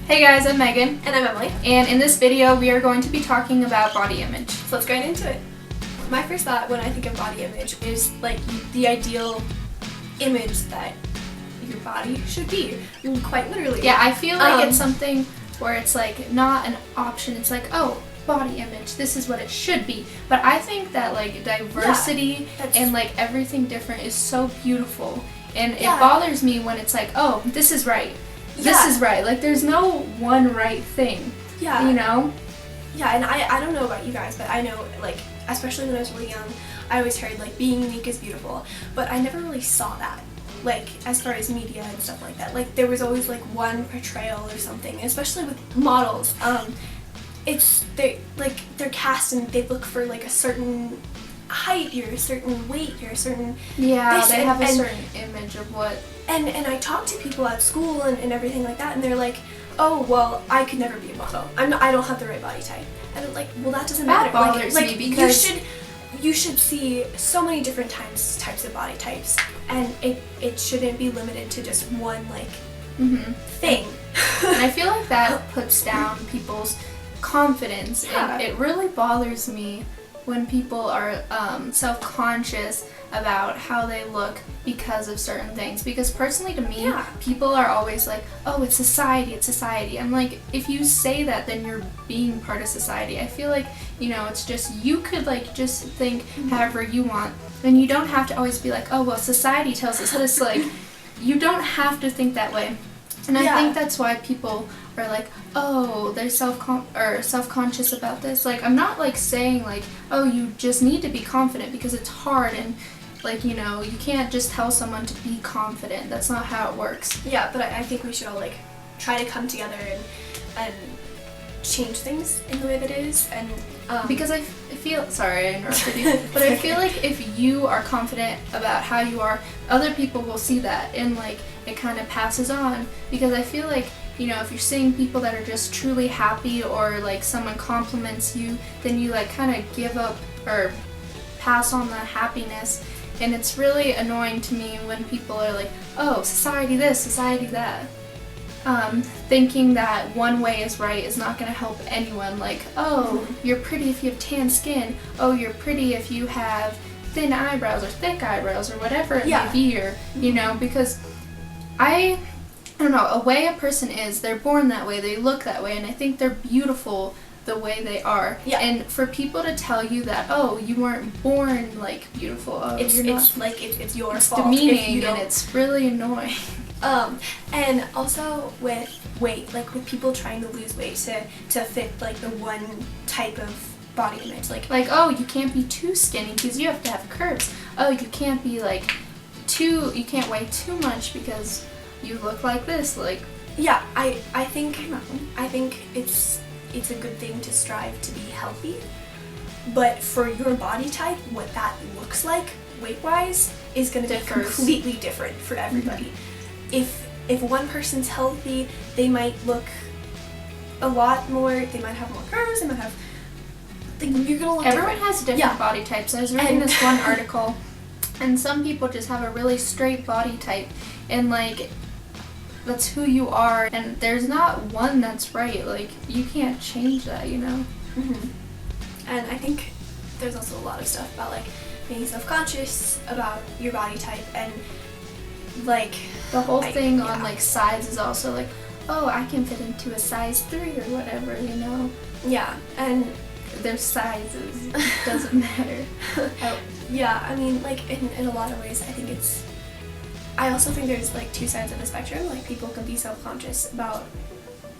Hey guys, I'm Megan. And I'm Emily. And in this video we are going to be talking about body image. So let's get into it. My first thought when I think of body image is like the ideal image that your body should be, quite literally. Yeah, I feel like it's something where it's like not an option, it's like, oh, body image, this is what it should be. But I think that like diversity and like everything different is so beautiful. And it bothers me when it's like, oh, this is right. This is right. Like, there's no one right thing. Yeah. You know? Yeah, and I don't know about you guys, but I know, like, especially when I was really young, I always heard, like, being unique is beautiful. But I never really saw that, like, as far as media and stuff like that. Like, there was always, like, one portrayal or something, especially with models. They're cast and they look for, like, a certain height, or a certain weight, or a certain... Yeah, they have a certain image of what... And I talk to people at school and everything like that, and they're like, oh, well, I could never be a model. I don't have the right body type. And I'm like, well, that doesn't matter. That bothers me because... You should see so many different types of body types, and it shouldn't be limited to just one, like, thing. And I feel like that puts down people's confidence, and it really bothers me when people are self-conscious about how they look because of certain things. Because personally to me, people are always like, oh, it's society, it's society. I'm like, if you say that, then you're being part of society. I feel like, you know, it's just, you could like just think however you want, and you don't have to always be like, oh, well, society tells us this. Like, you don't have to think that way. And I think that's why people are like, oh, they're self-conscious about this. Like, I'm not like saying like, oh, you just need to be confident because it's hard, and like, you know, you can't just tell someone to be confident. That's not how it works. Yeah, but I think we should all like try to come together and change things in the way that it is. And because I feel, sorry I interrupted you, but I feel like if you are confident about how you are, other people will see that, and like it kind of passes on. Because I feel like, you know, if you're seeing people that are just truly happy, or like someone compliments you, then you like kind of give up or pass on the happiness. And it's really annoying to me when people are like, oh, society this, society that. Thinking that one way is right is not going to help anyone. Like, oh, you're pretty if you have tan skin. Oh, you're pretty if you have thin eyebrows or thick eyebrows, or whatever it may be, or, you know, because I don't know, a way a person is, they're born that way, they look that way, and I think they're beautiful the way they are. Yeah. And for people to tell you that, oh, you weren't born like beautiful, oh, it's your fault. It's demeaning, and it's really annoying. And also with weight, like with people trying to lose weight to fit like the one type of body image, like oh, you can't be too skinny because you have to have curves. Oh, you can't be like you can't weigh too much because you look like this. Like, yeah, I think it's a good thing to strive to be healthy, but for your body type, what that looks like weight-wise is going to be completely different for everybody. If one person's healthy, they might look a lot more, they might have more curves, they might have, you're going to look Everyone different. has different body types. I was reading this one article, and some people just have a really straight body type, and like, that's who you are, and there's not one that's right. Like, you can't change that, you know? And I think there's also a lot of stuff about like being self-conscious about your body type, and like the whole thing on like size is also like, oh, I can fit into a size 3 or whatever, you know? Yeah, and their sizes, it doesn't matter. Yeah, I mean, like in a lot of ways, I also think there's like two sides of the spectrum. Like, people can be self-conscious about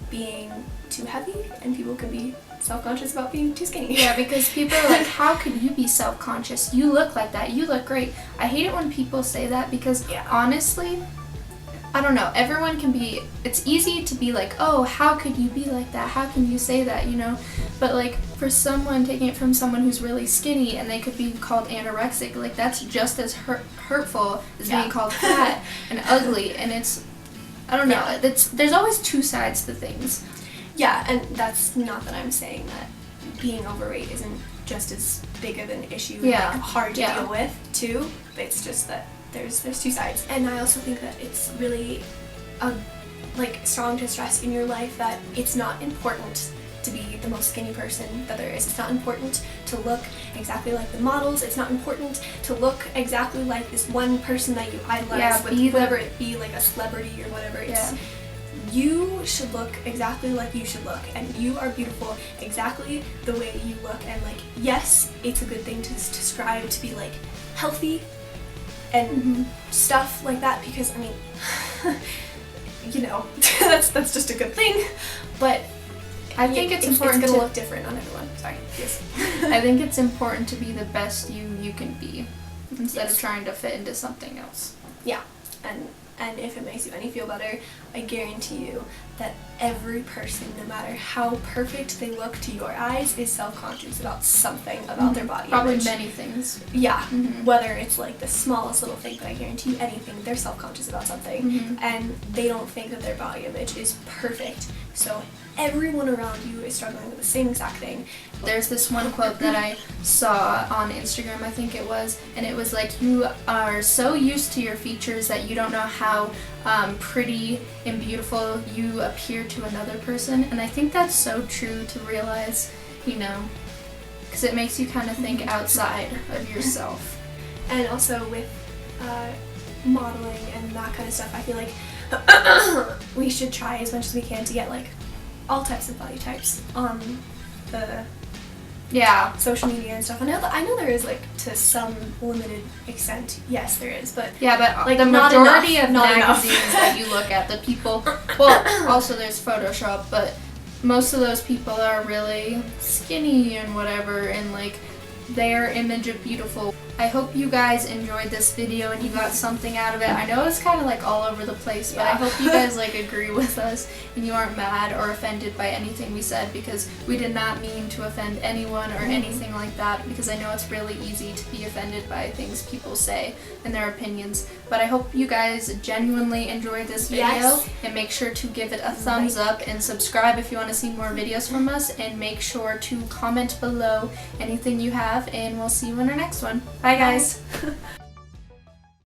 being too heavy, and people can be self-conscious about being too skinny. Yeah, because people are like, how could you be self-conscious? You look like that. You look great. I hate it when people say that, because honestly, I don't know, everyone can be, it's easy to be like, oh, how could you be like that? How can you say that, you know? But like, for someone, taking it from someone who's really skinny and they could be called anorexic, like, that's just as hurtful as being called fat and ugly. And it's, I don't know, there's always two sides to things. Yeah, and that's not that I'm saying that being overweight isn't just as big of an issue and like hard to deal with too, but it's just that there's two sides. And I also think that it's really like strong to stress in your life that it's not important to be the most skinny person that there is. It's not important to look exactly like the models. It's not important to look exactly like this one person that you idolize, whatever it be, like a celebrity or whatever. It's you should look exactly like you should look, and you are beautiful exactly the way you look. And like, yes, it's a good thing to strive to be like healthy and stuff like that, because I mean, you know, that's just a good thing, but I think it's important to look different on everyone. Sorry. Yes. I think it's important to be the best you can be instead of trying to fit into something else. Yeah. And if it makes you any feel better, I guarantee you that every person, no matter how perfect they look to your eyes, is self-conscious about something about their body Probably image. many things. Yeah. Whether it's like the smallest little thing, but I guarantee you anything, they're self-conscious about something. And they don't think that their body image is perfect. So everyone around you is struggling with the same exact thing. There's this one quote that I saw on Instagram, I think it was, and it was like, you are so used to your features that you don't know how pretty and beautiful you appear to another person. And I think that's so true to realize, you know, because it makes you kind of think outside of yourself. And also with modeling and that kind of stuff, I feel like we should try as much as we can to get like all types of body types on the social media and stuff. I know there is, like, to some limited extent, yes there is, but like the majority of magazines that you look at, the people, well, also there's Photoshop, but most of those people are really skinny and whatever, and like their image of beautiful. I hope you guys enjoyed this video and you got something out of it. I know it's kind of like all over the place, but I hope you guys like agree with us and you aren't mad or offended by anything we said, because we did not mean to offend anyone or anything like that, because I know it's really easy to be offended by things people say and their opinions. But I hope you guys genuinely enjoyed this video, and make sure to give it a thumbs up and subscribe if you want to see more videos from us, and make sure to comment below anything you have, and we'll see you in our next one. Bye guys!